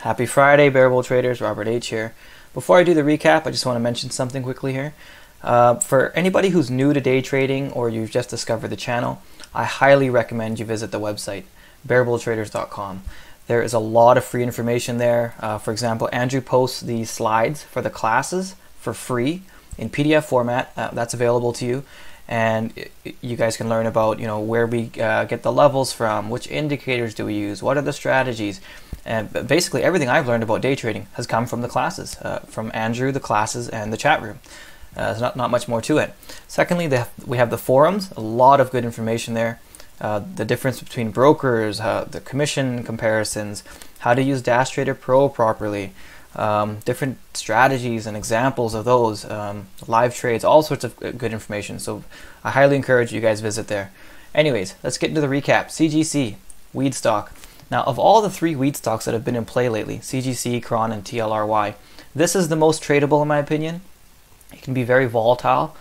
Happy Friday, Bearable Traders. Robert H. here. Before I do the recap, I just want to mention something quickly here. For anybody who's new to day trading or you've just discovered the channel, I highly recommend you visit the website, bearabletraders.com. There is a lot of free information there. For example, Andrew posts the slides for the classes for free in PDF format. That's available to you. And you guys can learn about, where we get the levels from, which indicators do we use, what are the strategies, and basically everything I've learned about day trading has come from the classes, from Andrew, the classes, and the chat room. There's not much more to it. Secondly, we have the forums, a lot of good information there. The difference between brokers, the commission comparisons, how to use Dash Trader Pro properly, different strategies and examples of those, live trades, all sorts of good information. So I highly encourage you guys visit there. Anyways, let's get into the recap. CGC, weed stock. Now, of all the three weed stocks that have been in play lately, CGC, Cron, and TLRY, this is the most tradable in my opinion. It can be very volatile,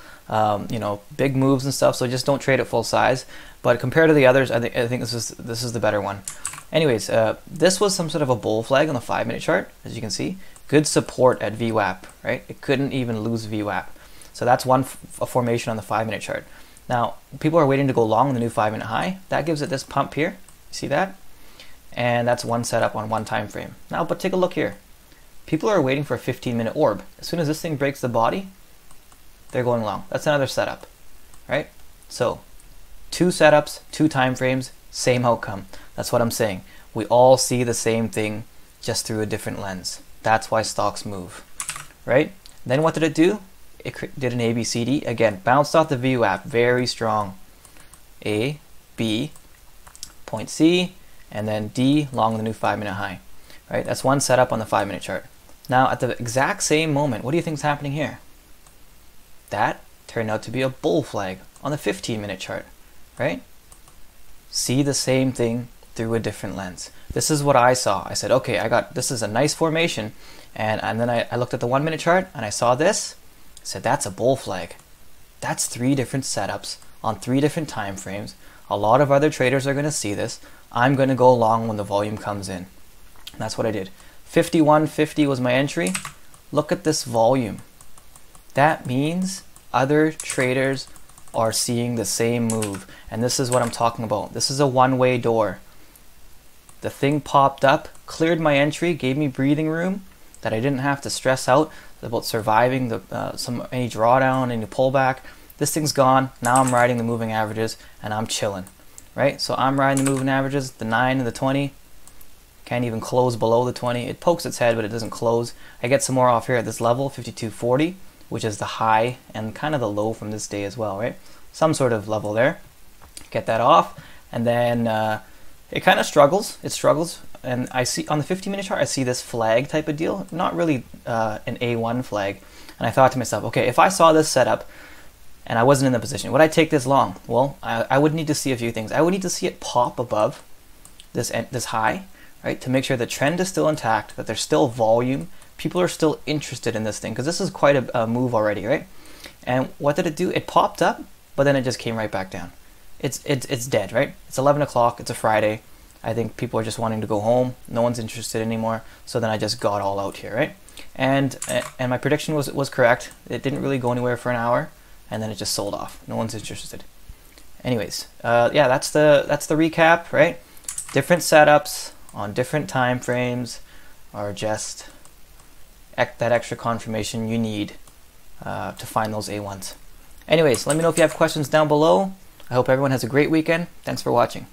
big moves and stuff, so just don't trade at full size. But compared to the others, I think this is the better one. Anyways, this was some sort of a bull flag on the 5-minute chart, as you can see. Good support at VWAP, right? It couldn't even lose VWAP. So that's a formation on the 5-minute chart. Now, people are waiting to go long on the new 5-minute high. That gives it this pump here. See that? And that's one setup on one time frame. Now, but take a look here. People are waiting for a 15-minute orb. As soon as this thing breaks the body, they're going long. That's another setup, right? So, 2 setups, 2 time frames, same outcome. That's what I'm saying. We all see the same thing, just through a different lens. That's why stocks move, right? Then what did it do? It did an ABCD. Again, bounced off the VWAP, very strong. A, B, point C, and then D, long the new 5-minute high, right? That's one setup on the 5-minute chart. Now, at the exact same moment, what do you think is happening here? That turned out to be a bull flag on the 15-minute chart, right? See the same thing through a different lens. This is what I saw. I said, okay, this is a nice formation. And then I looked at the 1-minute chart and I saw this. I said, that's a bull flag. That's 3 different setups on 3 different time frames. A lot of other traders are going to see this. I'm going to go long when the volume comes in. And that's what I did. 51.50 was my entry. Look at this volume. That means other traders are seeing the same move, and this is what I'm talking about. This is a one-way door. The thing popped up, cleared my entry, gave me breathing room that I didn't have to stress out about surviving any drawdown, any pullback. This thing's gone. Now I'm riding the moving averages and I'm chilling, right? So I'm riding the moving averages, the 9 and the 20. Can't even close below the 20. It pokes its head, but it doesn't close. I get some more off here at this level, 52.40, which is the high and kind of the low from this day as well, right? Some sort of level there. Get that off, and then it kind of struggles. It struggles, and I see on the 15-minute chart, I see this flag type of deal, not really an A1 flag. And I thought to myself, okay, if I saw this setup and I wasn't in the position, would I take this long? Well, I would need to see a few things. I would need to see it pop above this high, right, to make sure the trend is still intact, that there's still volume. People are still interested in this thing because this is quite a move already, right? And what did it do? It popped up, but then it just came right back down. It's dead, right? It's 11 o'clock. It's a Friday. I think people are just wanting to go home. No one's interested anymore. So then I just got all out here, right? And my prediction was correct. It didn't really go anywhere for an hour, and then it just sold off. No one's interested. Anyways, yeah, that's the recap, right? Different setups on different time frames are just that extra confirmation you need to find those A1s. Anyways, let me know if you have questions down below. I hope everyone has a great weekend. Thanks for watching.